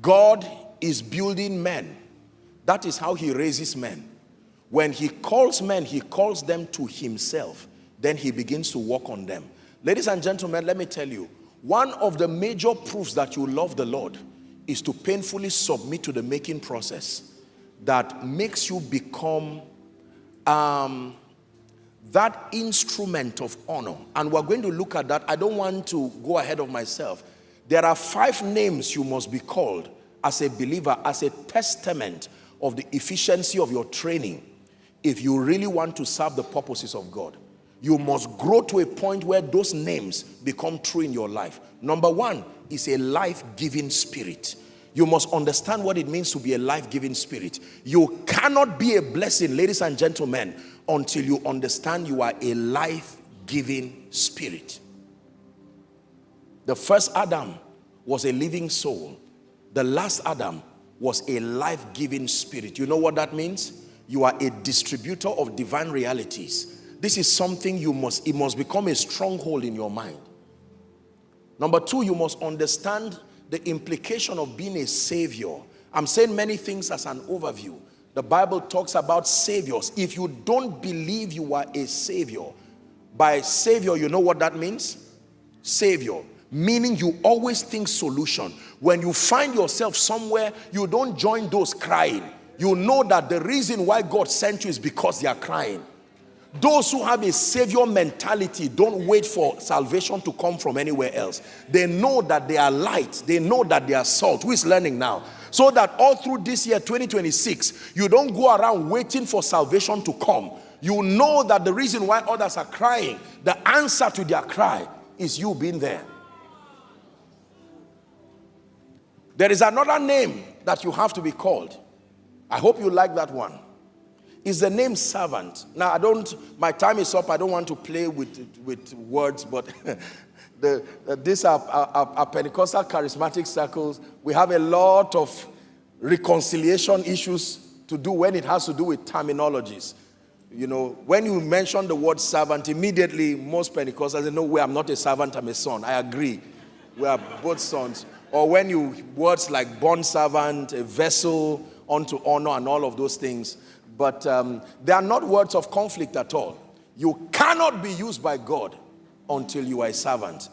God is building men. That is how he raises men. When he calls men, he calls them to himself. Then he begins to work on them. Ladies and gentlemen, let me tell you, one of the major proofs that you love the Lord is to painfully submit to the making process that makes you become that instrument of honor. And we're going to look at that. I don't want to go ahead of myself. There are 5 names you must be called as a believer, as a testament of the efficiency of your training. If you really want to serve the purposes of God, you must grow to a point where those names become true in your life. Number 1 is a life-giving spirit. You must understand what it means to be a life-giving spirit. You cannot be a blessing, ladies and gentlemen, until you understand you are a life-giving spirit. The first Adam was a living soul. The last Adam was a life-giving spirit. You know what that means? You are a distributor of divine realities. This is something it must become a stronghold in your mind. Number 2, you must understand the implication of being a savior. I'm saying many things as an overview. The Bible talks about saviors. If you don't believe you are a savior, by savior, you know what that means? Savior, meaning you always think solution. When you find yourself somewhere, you don't join those crying. You know that the reason why God sent you is because they are crying. Those who have a savior mentality don't wait for salvation to come from anywhere else. They know that they are light. They know that they are salt. Who is learning now? So that all through this year, 2026, you don't go around waiting for salvation to come. You know that the reason why others are crying, the answer to their cry is you being there. There is another name that you have to be called. I hope you like that one. Is the name servant. Now, my time is up. I don't want to play with words, but these are Pentecostal charismatic circles. We have a lot of reconciliation issues to do when it has to do with terminologies. You know, when you mention the word servant, immediately most Pentecostals say, no way, I'm not a servant, I'm a son. I agree. We are both sons. Or when words like bond servant, a vessel unto honor, and all of those things. But they are not words of conflict at all. You cannot be used by God until you are a servant.